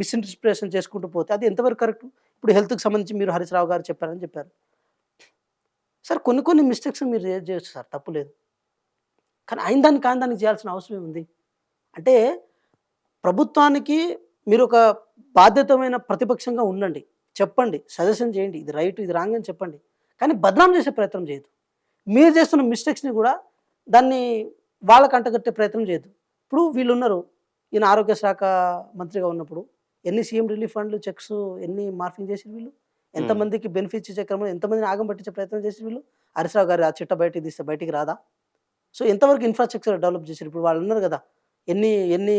మిస్ఇంటర్ప్రిటేషన్ చేసుకుంటూ పోతే అది ఎంతవరకు కరెక్ట్? ఇప్పుడు హెల్త్కి సంబంధించి మీరు హరీష్ రావు గారు చెప్పారని చెప్పారు సార్. కొన్ని మిస్టేక్స్ మీరు చేయొచ్చు సార్, తప్పులేదు. కానీ అయిన దాన్ని కాని దానికి చేయాల్సిన అవసరం ఏముంది? అంటే ప్రభుత్వానికి మీరు ఒక బాధ్యతమైన ప్రతిపక్షంగా ఉండండి, చెప్పండి, సజెషన్ చేయండి, ఇది రైట్ ఇది రాంగ్ అని చెప్పండి. కానీ బదనాం చేసే ప్రయత్నం చేయదు. మీరు చేస్తున్న మిస్టేక్స్ని కూడా దాన్ని వాళ్ళకు అంటగట్టే ప్రయత్నం చేయదు. ఇప్పుడు వీళ్ళు ఉన్నారు, ఈయన ఆరోగ్య శాఖ మంత్రిగా ఉన్నప్పుడు ఎన్ని సీఎం రిలీఫ్ ఫండ్లు చెక్స్ ఎన్ని మార్ఫింగ్ చేసిరు వీళ్ళు, ఎంతమందికి బెనిఫిట్స్ ఇచ్చే క్రమంలో ఎంతమందిని ఆగం పట్టించే ప్రయత్నం చేసి వీళ్ళు. హరీష్ రావు గారు ఆ చిట్ట బయటికి తీస్తే బయటికి రాదా? సో ఎంతవరకు ఇన్ఫ్రాస్ట్రక్చర్ డెవలప్ చేశారు. ఇప్పుడు వాళ్ళు అన్నారు కదా, ఎన్ని ఎన్ని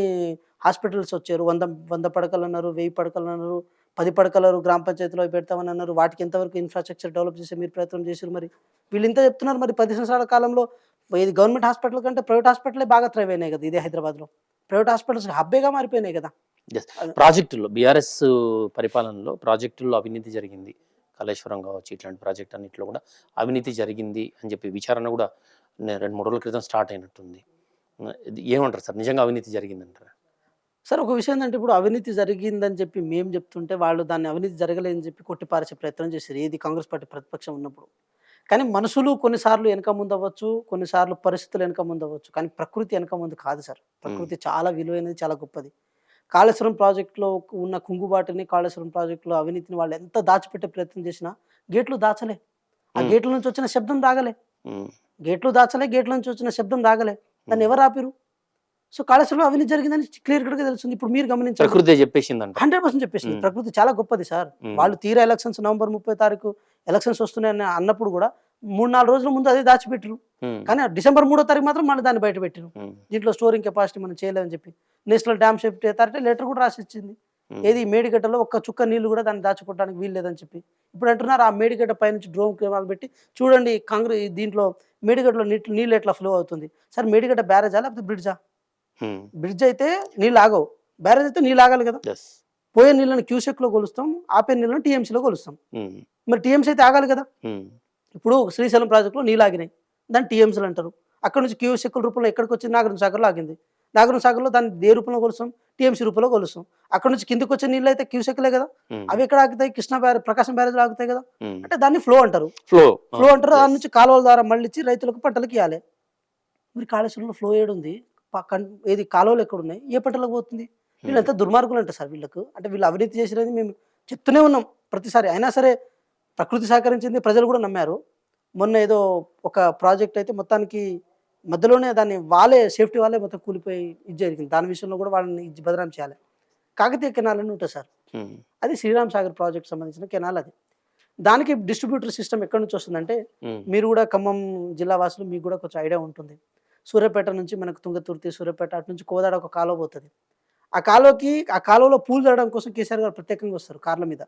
హాస్పిటల్స్ వచ్చారు, 100 పడకలు అన్నారు, 1000 పడకలు అన్నారు, 10 పడకలు గ్రామ పంచాయతీలో పెడతామని అన్నారు. వాటికి ఎంతవరకు ఇన్ఫ్రాస్ట్రక్చర్ డెవలప్ చేసి మీరు ప్రయత్నం చేశారు. మరి వీళ్ళు ఇంత చెప్తున్నారు, మరి 10 సంవత్సరాల కాలంలో ఇది గవర్నమెంట్ హాస్పిటల్ కంటే ప్రైవేట్ హాస్పిటలే బాగా థ్రైవ్ అయినాయి కదా ఇదే హైదరాబాద్లో. ప్రైవేట్ హాస్పిటల్స్ హబ్బేగా మారిపోయినాయి కదా. ప్రాజెక్టుల్లో బీఆర్ఎస్ పరిపాలనలో ప్రాజెక్టుల్లో అవినీతి జరిగింది, కాళేశ్వరం కావచ్చు ఇట్లాంటి ప్రాజెక్ట్ అన్నింటిలో కూడా అవినీతి జరిగింది అని చెప్పి విచారణ కూడా 2-3 రోజుల క్రితం స్టార్ట్ అయినట్టుంది. ఇది ఏమంటారు సార్, నిజంగా అవినీతి జరిగిందంటారా? సార్ ఒక విషయం ఏంటంటే, ఇప్పుడు అవినీతి జరిగిందని చెప్పి మేము చెప్తుంటే వాళ్ళు దాన్ని అవినీతి జరగలేదని చెప్పి కొట్టిపారేసే ప్రయత్నం చేశారు, ఏది కాంగ్రెస్ పార్టీ ప్రతిపక్షం ఉన్నప్పుడు. కానీ మనుషులు కొన్నిసార్లు వెనక ముందు అవ్వచ్చు, కొన్నిసార్లు పరిస్థితులు వెనక ముందు అవ్వచ్చు, కానీ ప్రకృతి వెనక ముందు కాదు సార్. ప్రకృతి చాలా విలువైనది, చాలా గొప్పది. కాళేశ్వరం ప్రాజెక్టులో ఉన్న కుంగుబాటుని, కాళేశ్వరం ప్రాజెక్టులో అవినీతిని వాళ్ళు ఎంత దాచిపెట్టే ప్రయత్నం చేసినా గేట్లు దాచలే. ఆ గేట్ల నుంచి వచ్చిన శబ్దం రాగలే, గేట్లు దాచలే, గేట్ల నుంచి వచ్చిన శబ్దం రాగలే. దాన్ని ఎవరు ఆపిరు? సో కాళేశ్వరంలో అవినీతి జరిగిందని క్లియర్ కట్గా తెలుస్తుంది. ఇప్పుడు మీరు గమనించారు, ప్రకృతి చెప్పేసిందంట. 100% చెప్పేసింది. ప్రకృతి చాలా గొప్పది సార్. వాళ్ళు తీరా ఎలక్షన్స్ నవంబర్ 30 తారీఖు ఎలక్షన్స్ వస్తున్నాయని అన్నప్పుడు కూడా 3-4 రోజుల ముందు అదే దాచిపెట్టారు. కానీ డిసెంబర్ 3వ తారీఖు మాత్రం మళ్ళీ దాన్ని బయట పెట్టారు. దీంట్లో స్టోరింగ్ కెపాసిటీ మనం చేయలేమని చెప్పి national dam safety authority letter కూడా రాసి ఇచ్చింది. ఏది మేడిగడ్డలో ఒక్క చుక్క నీళ్లు కూడా దాన్ని దాచుకోవడానికి వీలు లేదని చెప్పి. ఇప్పుడు అంటున్నారు ఆ మేడిగడ్డ పైనుంచి డ్రోన్ కెమెరాలు పెట్టి చూడండి కాంగ్రెస్ దీంట్లో మేడిగడ్డలో నీళ్ళు ఎట్లా ఫ్లో అవుతుంది. సార్ మేడిగడ్డ బ్యారేజా లేకపోతే బ్రిడ్జా? బ్రిడ్జ్ అయితే నీళ్ళు ఆగవు, బ్యారేజ్ అయితే నీళ్ళు ఆగాలి కదా. పోయే నీళ్ళని క్యూసెక్లో కొలుస్తాం, ఆపే నీళ్ళని టీఎంసీలో కొలుస్తాం. మరి టీఎంసీ అయితే ఆగాలి కదా. ఇప్పుడు శ్రీశైలం ప్రాజెక్టులో నీళ్ళు ఆగినాయి, దాన్ని టీఎంసీలు అంటారు. అక్కడ నుంచి క్యూసెక్కుల రూపంలో ఎక్కడికి వచ్చింది, నాగార్జున సాగర్లో ఆగింది. నాగార్జున సాగర్లో దాన్ని ఏ రూపంలో కొలుస్తాం, టీఎంసీ రూపంలో కొలుస్తాం. అక్కడ నుంచి కిందకి వచ్చే నీళ్ళు అయితే క్యూసెక్లే కదా, అవి ఎక్కడ ఆగుతాయి, కృష్ణా ప్రకాశం బ్యారేజ్లో ఆగుతాయి కదా. అంటే దాన్ని ఫ్లో అంటారు, ఫ్లో అంటారు. దాని నుంచి కాలువల ద్వారా మళ్ళించి రైతులకు పంటలకు ఇవ్వాలి. మరి కాళేశ్వరంలో ఫ్లో ఏడుంది, ఏది కాలువలు ఎక్కడున్నాయి, ఏ పంటలకు పోతుంది? వీళ్ళంతా దుర్మార్గులు అంట సార్ వీళ్ళకు. అంటే వీళ్ళు అవినీతి చేసినది మేము చెప్తూనే ఉన్నాం ప్రతిసారి. అయినా సరే ప్రకృతి సహకరించింది, ప్రజలు కూడా నమ్మారు. మొన్న ఏదో ఒక ప్రాజెక్ట్ అయితే మొత్తానికి మధ్యలోనే దాన్ని వాళ్ళే సేఫ్టీ వాళ్ళే మొత్తం కూలిపోయి ఇది జరిగింది. దాని విషయంలో కూడా వాళ్ళని బదనాం చేయాలి. కాకతీయ కెనాల్ అని ఉంటుంది సార్, అది శ్రీరామ్ సాగర్ ప్రాజెక్ట్ సంబంధించిన కెనాల్. అది దానికి డిస్ట్రిబ్యూటర్ సిస్టమ్ ఎక్కడి నుంచి వస్తుందంటే, మీరు కూడా ఖమ్మం జిల్లా వాసులు మీకు కూడా కొంచెం ఐడియా ఉంటుంది. సూర్యాపేట నుంచి మనకు తుంగతుర్తి, సూర్యాపేట అటు నుంచి కోదాడ ఒక కాలువ పోతుంది. ఆ కాలువలో పూలు జరగడం కోసం కేసీఆర్ గారు ప్రత్యేకంగా వస్తారు కార్ల మీద.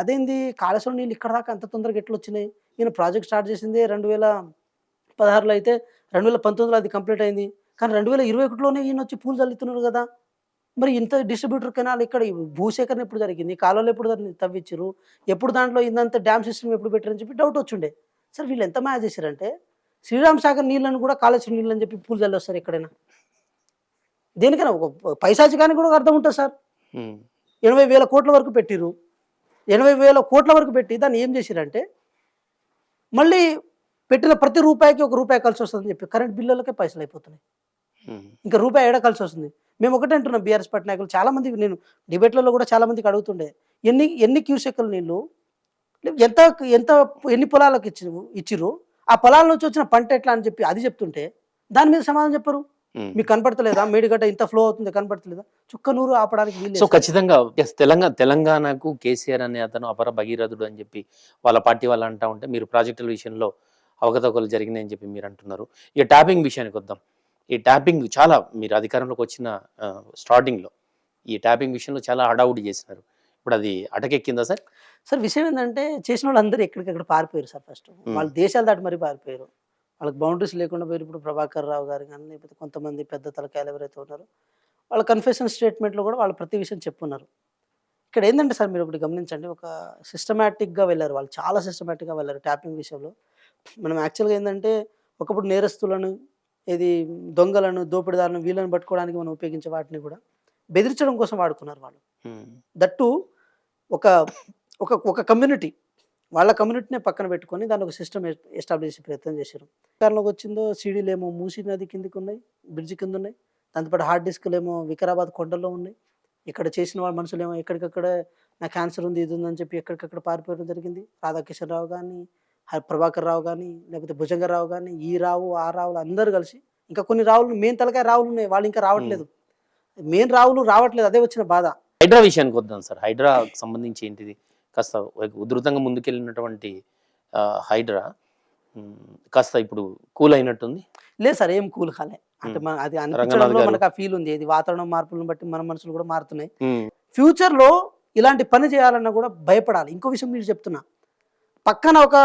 అదేంది కాళేశ్వరం నీళ్ళు ఇక్కడ దాకా అంత తొందరగా ఎట్లా వచ్చినాయి? ఈయన ప్రాజెక్ట్ స్టార్ట్ చేసింది 2016లో అయితే 2019లో అది కంప్లీట్ అయింది. కానీ 2021లోనే ఈయన వచ్చి పూలు చల్లుతున్నారు కదా. మరి ఇంత డిస్ట్రిబ్యూటర్ కెనాల్ ఇక్కడ భూసేకరణ ఎప్పుడు జరిగింది, కాలువలు ఎప్పుడు దాన్ని తవ్వించారు, ఎప్పుడు దాంట్లో ఇంత డ్యామ్ సిస్టమ్ ఎప్పుడు పెట్టారని చెప్పి డౌట్ వచ్చిండే. సార్ వీళ్ళు ఎంత మ్యాచ్ చేశారంటే శ్రీరామ్ సాగర్ నీళ్ళని కూడా కాళేశ్వరం నీళ్ళు అని చెప్పి పూలు చల్లేస్తారు ఎక్కడైనా. దేనికైనా ఒక పైశాచికానికి కూడా అర్థం ఉంటుంది సార్. 80,000 కోట్ల వరకు పెట్టిరు, 80,000 కోట్ల వరకు పెట్టి దాన్ని ఏం చేసిరంటే మళ్ళీ పెట్టిన ప్రతి రూపాయికి ₹1 కలిసి వస్తుందని చెప్పి కరెంట్ బిల్లులకే పైసలు అయిపోతున్నాయి. ఇంకా రూపాయి ఏడా కలిసి వస్తుంది? మేము ఒకటే అంటున్నాం బీఆర్ఎస్ పార్టీ నాయకులు, చాలామంది నేను డిబేట్లలో కూడా చాలామందికి అడుగుతుండే, ఎన్ని క్యూసెక్కుల నీళ్ళు ఎంత ఎంత ఎన్ని పొలాలకు ఇచ్చిర్రు, ఆ పొలాల నుంచి వచ్చిన పంట ఎట్లా అని చెప్పి అది చెప్తుంటే దాని మీద సమాధానం చెప్పరు. మీకు కనపడతలేదా మేడిగడ్డ ఇంత ఫ్లో అవుతుంది, కనపడతలేదా? చుక్క నూరు ఆపడానికి వీలు. సో ఖచ్చితంగా తెలంగాణకు కేసీఆర్ అనే అతను అపర భగీరథుడు అని చెప్పి వాళ్ళ పార్టీ వాళ్ళు అంటా ఉంటే, మీరు ప్రాజెక్టుల విషయంలో అవకతవకలు జరిగినాయని చెప్పి మీరు అంటున్నారు. ఇక ట్యాపింగ్ విషయానికి వద్దాం. ఈ ట్యాపింగ్ చాలా మీరు అధికారంలోకి వచ్చిన స్టార్టింగ్లో ఈ ట్యాపింగ్ విషయంలో చాలా హడావుడి చేసినారు. ఇప్పుడు అది అటకెక్కిందా సార్? సార్ విషయం ఏంటంటే చేసిన వాళ్ళు అందరూ ఎక్కడికక్కడ పారిపోయారు సార్. ఫస్ట్ వాళ్ళు దేశాలు దాటి మరీ పారిపోయారు, వాళ్ళకి బౌండరీస్ లేకుండా పోయారు. ఇప్పుడు ప్రభాకర్ రావు గారు కానీ లేకపోతే కొంతమంది పెద్ద తలకాయలు ఎవరైతే ఉన్నారో వాళ్ళ కన్ఫెషన్ స్టేట్మెంట్లో కూడా వాళ్ళు ప్రతి విషయం చెప్పున్నారు. ఇక్కడ ఏంటంటే సార్ మీరు ఒకటి గమనించండి, ఒక సిస్టమేటిక్గా వెళ్ళారు వాళ్ళు, చాలా సిస్టమేటిక్గా వెళ్ళారు ట్యాపింగ్ విషయంలో. మనం యాక్చువల్గా ఏంటంటే ఒకప్పుడు నేరస్తులను, ఏది దొంగలను, దోపిడిదారులను వీళ్ళని పట్టుకోవడానికి మనం ఉపయోగించే వాటిని కూడా బెదిరించడం కోసం వాడుకున్నారు వాళ్ళు. దట్టు ఒక ఒక ఒక కమ్యూనిటీ, వాళ్ళ కమ్యూనిటీనే పక్కన పెట్టుకొని దాన్ని ఒక సిస్టమ్ ఎస్టాబ్లిష్ చేసే ప్రయత్నం చేశారు. కారణంలోకి వచ్చిందో సీడీలు ఏమో మూసీ నది కిందకి ఉన్నాయి, బ్రిడ్జ్ కింద ఉన్నాయి. దాంతోపాటు హార్డ్ డిస్క్లు ఏమో వికారాబాద్ కొండల్లో ఉన్నాయి. ఇక్కడ చేసిన వాళ్ళ మనుషులు ఏమో ఎక్కడికక్కడ నా క్యాన్సర్ ఉంది, ఇది ఉందని చెప్పి ఎక్కడికక్కడ పారిపోవడం జరిగింది. రాధాకిషన్ రావు కానీ, ప్రభాకర్ రావు కానీ, లేకపోతే భుజంగరావు కానీ, ఈ రావు ఆ రావులు అందరూ కలిసి, ఇంకా కొన్ని రావులు మెయిన్ తలకాయ రావులు ఉన్నాయి, వాళ్ళు ఇంకా రావట్లేదు. మెయిన్ రావులు రావట్లేదు, అదే వచ్చిన బాధ. హైడ్రా విషయానికి వద్దాం సార్. హైడ్రాకి సంబంధించి ఏంటిది? కాస్త ఉధృతంగా ముందుకెళ్ళినటువంటి హైడ్రా కాస్త ఇప్పుడు కూల్ అయినట్టుంది. లేదు సార్, ఏం కూల్ కాలే. అంటే అది రంగనాథ్ అనిపించడంలో గారు. మనకు ఆ ఫీల్ ఉంది. ఇది వాతావరణం మార్పులను బట్టి మన మనుషులు కూడా మారుతున్నాయి. ఉమ్, ఫ్యూచర్‌లో ఇలాంటి పని చేయాలన్నా కూడా భయపడాలి. ఇంకో విషయం మీరు చెప్తున్నా. పక్కన ఒక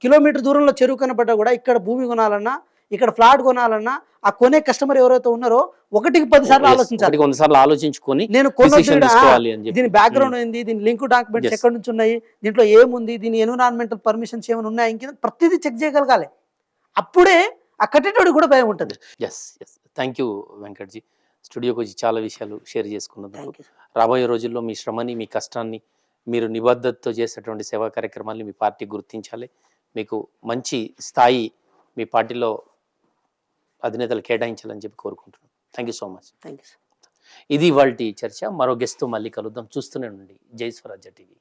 కిలోమీటర్ దూరంలో చెరువు కనపడ్డా కూడా ఇక్కడ భూమి కొనాలన్నా, ఇక్కడ ఫ్లాట్ కొనాలన్నా ఆ కొనే కస్టమర్ ఎవరైతే ఉన్నారో ఒకటికి 10 సార్లు yes, ఆలోచించాలి. ఒకటికి 100 సార్లు ఆలోచించుకొని నేను decision తీసుకోవాలి అని దీని చెప్పి. బ్యాక్‌గ్రౌండ్ ఏంది? దీని లింక్ డాక్యుమెంట్స్ Yes. ఎక్కడి నుంచి ఉన్నాయి? దీంట్లో ఏముంది? దీని ఎన్విరాన్మెంటల్ పర్మిషన్స్ ఏమైనా ఉన్నాయా? ఇంకేదో ప్రతిదీ చెక్ చేయగలగాలి. అప్పుడే ఆ కట్టేటోడికి కూడా భయం ఉంటుంది. Yes yes. Thank you Venkatji. స్టూడియోకి వచ్చి చాలా విషయాలు షేర్ చేసుకున్నందుకు. Thank you. రాబోయే రోజుల్లో మీ శ్రమని, మీ కష్టాన్ని, మీరు నిబద్ధతతో చేసేటువంటి సేవా కార్యక్రమాల్ని మీ పార్టీ గుర్తించాలి. మీకు మంచి స్థాయి మీ పార్టీలో అధినేతలు కేటాయించాలని చెప్పి కోరుకుంటున్నాను. Thank you so much. Thank you sir. ఇది ఇవాల్టి చర్చ. మరో గెస్ట్తో మళ్ళీ కలుద్దాం. చూస్తూనే ఉండండి జై స్వరాజ్య టీవీ.